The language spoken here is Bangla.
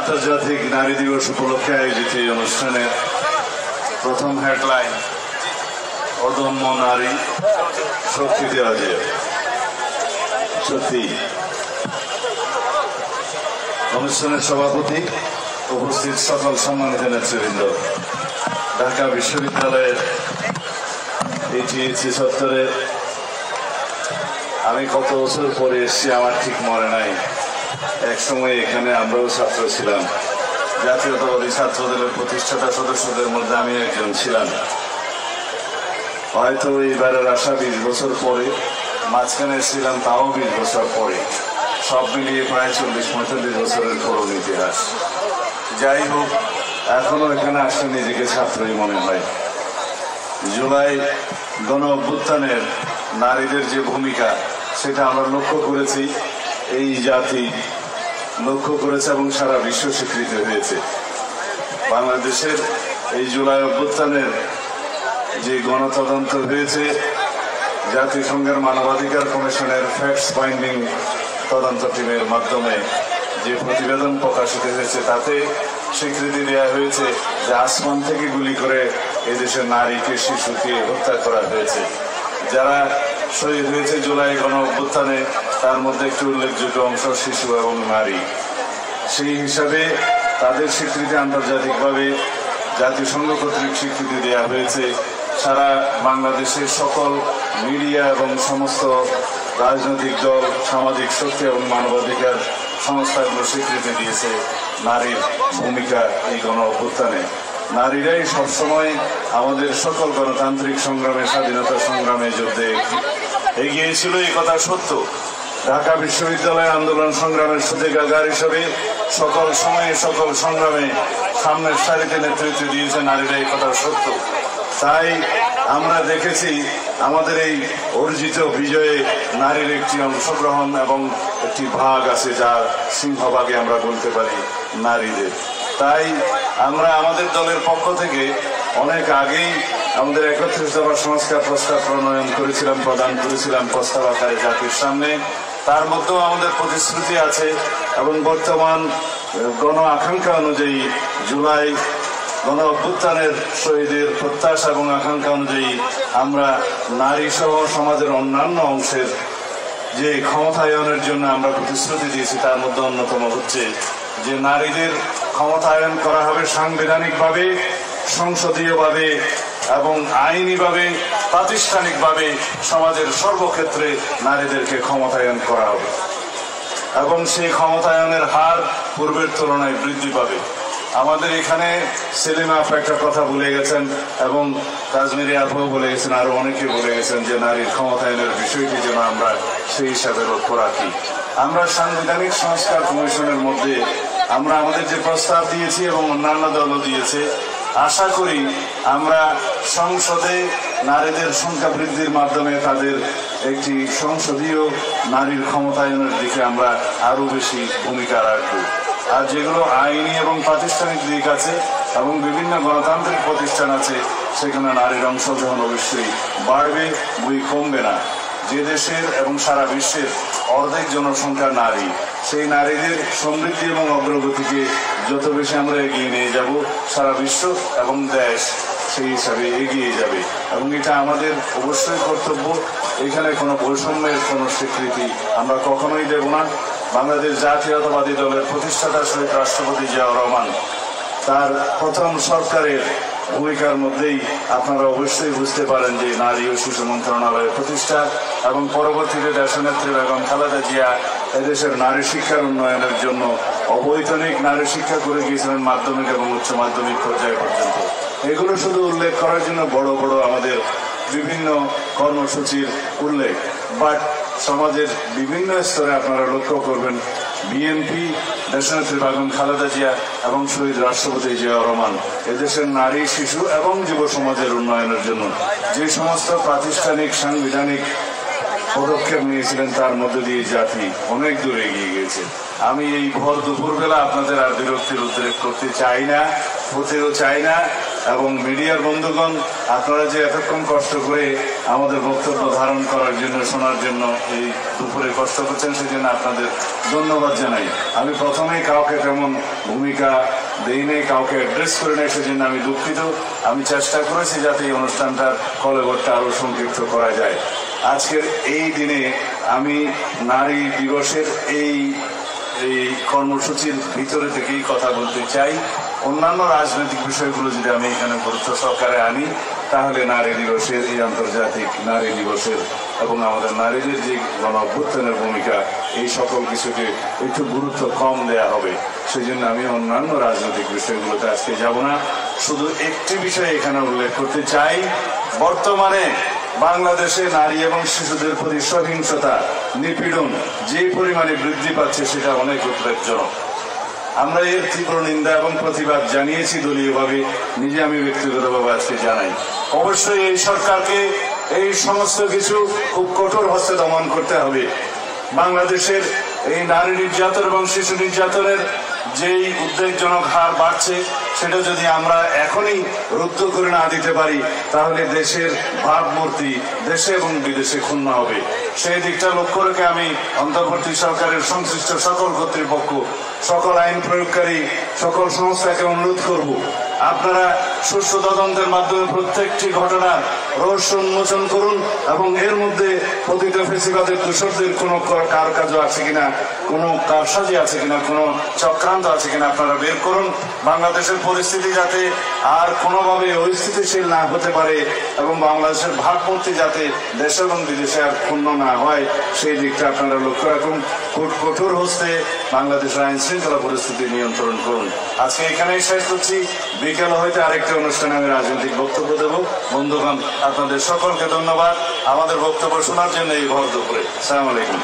আন্তর্জাতিক নারী দিবস উপলক্ষে আয়োজিত এই অনুষ্ঠানের প্রথম হেডলাইন অদম্য নারী শক্তিতে অজেয়। সত্যি অনুষ্ঠানের সভাপতি, উপস্থিত সকল সম্মানিত নেতৃবৃন্দ, ঢাকা বিশ্ববিদ্যালয়ের টিএসসি চত্বরে আমি কত বছর পরে এসেছি আমার ঠিক মনে নাই। এক সময় এখানে আমরাও ছাত্র ছিলাম। জাতীয়তাবাদী ছাত্রদলের প্রতিষ্ঠাতা সদস্যদের মধ্যে আমি একজন ছিলাম। হয়তো এইবারের আসা 20 বছর পরে, মাঝখানে ছিলাম তাও 20 বছর পরে, সব মিলিয়ে প্রায় 40-45 বছরের পুরনো ইতিহাস। যাই হোক, এখনো এখানে আসলে নিজেকে ছাত্রই মনে হয়। জুলাই গণ অভ্যুত্থানের নারীদের যে ভূমিকা, সেটা আমরা লক্ষ্য করেছি, এই জাতি লক্ষ্য করেছে এবং সারা বিশ্ব স্বীকৃতি হয়েছে। বাংলাদেশের এই জুলাই অভ্যুত্থানের যে গণতদন্ত হয়েছে, জাতিসংঘের মানবাধিকার কমিশনের ফ্যাক্টস ফাইন্ডিং তদন্ত টিমের মাধ্যমে যে প্রতিবেদন প্রকাশিত হয়েছে, তাতে স্বীকৃতি দেওয়া হয়েছে যে আসমান থেকে গুলি করে এদেশের নারীকে, শিশুকে হত্যা করা হয়েছে। যারা শহীদ হয়েছে জুলাই গণ অভ্যুত্থানে, তার মধ্যে একটি উল্লেখযোগ্য অংশ শিশু এবং নারী। সেই হিসাবে তাদের স্বীকৃতি আন্তর্জাতিকভাবে জাতিসংঘ কর্তৃক স্বীকৃতি দেওয়া হয়েছে। সারা বাংলাদেশের সকল মিডিয়া এবং সমস্ত রাজনৈতিক দল, সামাজিক শক্তি এবং মানবাধিকার সংস্থাগুলো স্বীকৃতি দিয়েছে নারীর ভূমিকা এই গণ অভ্যুত্থানে। নারীরাই সবসময় আমাদের সকল গণতান্ত্রিক সংগ্রামে, স্বাধীনতা সংগ্রামে যুদ্ধে এগিয়ে ছিল, এই কথা সত্য। ঢাকা বিশ্ববিদ্যালয় আন্দোলন সংগ্রামের সূতিকাগার হিসেবে সকল সময়ে, সকল সংগ্রামে সামনের সারিতে নেতৃত্ব দিয়েছে নারীরা, এই কথা সত্য। তাই আমরা দেখেছি আমাদের এই অর্জিত বিজয়ে নারীর একটি অংশগ্রহণ এবং একটি ভাগ আছে, যার সিংহভাগে আমরা বলতে পারি নারীদের। তাই আমরা আমাদের দলের পক্ষ থেকে অনেক আগেই আমাদের 31 দফা সংস্কার প্রস্তাব প্রণয়ন করেছিলাম, প্রদান করেছিলাম প্রস্তাব আকারে জাতির সামনে। তার মধ্যেও আমাদের প্রতিশ্রুতি আছে এবং বর্তমান গণ আকাঙ্ক্ষা অনুযায়ী জুলাই গণ অভ্যুত্থানের শহীদের প্রত্যাশা এবং আকাঙ্ক্ষা অনুযায়ী আমরা নারী সহ সমাজের অন্যান্য অংশের যে ক্ষমতায়নের জন্য আমরা প্রতিশ্রুতি দিয়েছি, তার মধ্যে অন্যতম হচ্ছে যে নারীদের ক্ষমতায়ন করা হবে সাংবিধানিকভাবে, সংসদীয়ভাবে এবং আইনিভাবে, প্রাতিষ্ঠানিকভাবে সমাজের সর্বক্ষেত্রে নারীদেরকে ক্ষমতায়ন করা হবে এবং সেই ক্ষমতায়নের হার পূর্বের তুলনায় বৃদ্ধি পাবে। আমাদের এখানে সেলিমা আপা একটা কথা বলে গেছেন এবং কাশ্মীরি আপাও বলে গেছেন, আরো অনেকে বলে গেছেন যে নারীর ক্ষমতায়নের বিষয়টি যেন আমরা সেই হিসাবে লক্ষ্য রাখি। আমরা সাংবিধানিক সংস্কার কমিশনের মধ্যে আমরা আমাদের যে প্রস্তাব দিয়েছি এবং অন্যান্য দলও দিয়েছে, আশা করি আমরা সংসদে নারীদের সংখ্যা বৃদ্ধির মাধ্যমে তাদের একটি সংসদীয় নারীর ক্ষমতায়নের দিকে আমরা আরো বেশি ভূমিকা রাখব। আর যেগুলো আইনি এবং প্রাতিষ্ঠানিক দিক আছে এবং বিভিন্ন গণতান্ত্রিক প্রতিষ্ঠান আছে, সেখানে নারীর অংশগ্রহণ অবশ্যই বাড়বে, বই কমবে না। যে দেশের এবং সারা বিশ্বের অর্ধেক জনসংখ্যা নারী, সেই নারীদের সমৃদ্ধি এবং অগ্রগতিকে যত বেশি আমরা এগিয়ে নিয়ে যাব, সারা বিশ্ব এবং দেশ সেই হিসাবে এগিয়ে যাবে এবং এটা আমাদের অবশ্যই কর্তব্য। এখানে কোনো বৈষম্যের কোনো স্বীকৃতি আমরা কখনোই দেব না। বাংলাদেশ জাতীয়তাবাদী দলের প্রতিষ্ঠাতা শহীদ রাষ্ট্রপতি জিয়াউর রহমান, তার প্রথম সরকারের ভূমিকার মধ্যেই আপনারা অবশ্যই বুঝতে পারেন যে নারী ও শিশু মন্ত্রণালয়ের প্রতিষ্ঠা এবং পরবর্তীতে দেশনেত্রী বেগম খালেদা জিয়া এদেশের নারী শিক্ষার উন্নয়নের জন্য অবৈতনিক নারী শিক্ষা করে গিয়েছিলেন মাধ্যমিক এবং উচ্চ মাধ্যমিক পর্যায় পর্যন্ত। এগুলো শুধু উল্লেখ করার জন্য বড় বড় আমাদের বিভিন্ন কর্মসূচির উল্লেখ, বাট সমাজের বিভিন্ন স্তরে আপনারা লক্ষ্য করবেন বিএনপি, দেশনেত্রী বেগম খালেদা জিয়া এবং শহীদ রাষ্ট্রপতি জিয়াউর রহমান এদেশের নারী, শিশু এবং যুব সমাজের উন্নয়নের জন্য যে সমস্ত প্রাতিষ্ঠানিক, সাংবিধানিক পদক্ষেপ নিয়েছিলেন, তার মধ্যে দিয়ে জাতি অনেক দূর এগিয়ে গেছে। আমি এই ভর দুপুরবেলা আপনাদের আর বিরক্তির উদ্রেক করতে চাই না, হতেও চাই না। এবং মিডিয়ার বন্ধুগণ, আপনারা যে এতক্ষণ কষ্ট করে আমাদের বক্তব্য ধারণ করার জন্য, শোনার জন্য এই দুপুরে কষ্ট করছেন, সেজন্য আপনাদের ধন্যবাদ জানাই। আমি প্রথমেই কাউকে তেমন ভূমিকা দেই নেই, কাউকে অ্যাড্রেস করে নেই, সেজন্য আমি দুঃখিত। আমি চেষ্টা করেছি যাতে এই অনুষ্ঠানটার কলেবরটা আরো সংক্ষিপ্ত করা যায়। আজকের এই দিনে আমি নারী দিবসের এই কর্মসূচির ভিতরে থেকেই কথা বলতে চাই। অন্যান্য রাজনৈতিক বিষয়গুলো যদি আমি এখানে গুরুত্ব সহকারে আনি, তাহলে নারী দিবসের, এই আন্তর্জাতিক নারী দিবসের এবং আমাদের নারীদের যে গণ অভ্যুত্থানের ভূমিকা, এই সকল কিছুকে একটু গুরুত্ব কম দেয়া হবে। সেই জন্য আমি অন্যান্য রাজনৈতিক বিষয়গুলোতে আজকে যাব না। শুধু একটি বিষয় এখানে উল্লেখ করতে চাই। বর্তমানে বাংলাদেশে নারী এবং শিশুদের প্রতি সহিংসতা, নিপীড়ন যে পরিমাণে বৃদ্ধি পাচ্ছে, সেটা অনেক উদ্বেগজনক। আমরা এর তীব্র নিন্দা এবং প্রতিবাদ জানিয়েছি দলীয়ভাবে, নিজে আমি ব্যক্তিগতভাবে আজকে জানাই। অবশ্যই এই সরকারকে এই সমস্ত কিছু খুব কঠোর হস্তে দমন করতে হবে। বাংলাদেশের এই নারী নির্যাতন এবং শিশু নির্যাতনের যেই উদ্বেগজনক হার বাড়ছে, সেটা যদি আমরা এখনই রুদ্ধ করে না দিতে পারি, তাহলে দেশের ভাবমূর্তি দেশে এবং বিদেশে ক্ষুণ্ণ হবে। সেই দিকটা লক্ষ্য রেখে আমি অন্তর্বর্তী সরকারের সংশ্লিষ্ট সকল কর্তৃপক্ষ, সকল আইন প্রয়োগকারী, সকল সংস্থাকে অনুরোধ করব, আপনারা সুষ্ঠু তদন্তের মাধ্যমে প্রত্যেকটি ঘটনার রহস্য উন্মোচন করুন এবং এর মধ্যে পতিত ফেসিবাদের দোষরদের কোনো কারকাজ আছে কিনা, কোনো কারসাজি আছে কিনা, কোনো চক্রান্ত আছে কিনা আপনারা বের করুন। বাংলাদেশের পরিস্থিতি যাতে আর কোনোভাবে অস্থিতিশীল না হতে পারে এবং বাংলাদেশের ভাবমূর্তি যাতে দেশে এবং বিদেশে আর ক্ষুণ্ণ না হয়, সেই দিকটা আপনারা লক্ষ্য রাখুন। খুব কঠোর হস্তে বাংলাদেশের আইন শৃঙ্খলা পরিস্থিতি নিয়ন্ত্রণ করুন। আজকে এখানেই শেষ করছি। বিকেল হইতে আরেকটা অনুষ্ঠানে আমি রাজনৈতিক বক্তব্য দেব। বন্ধুগণ, আপনাদের সকলকে ধন্যবাদ আমাদের বক্তব্য শোনার জন্য এই ভর দুপুরে। আসসালামু আলাইকুম।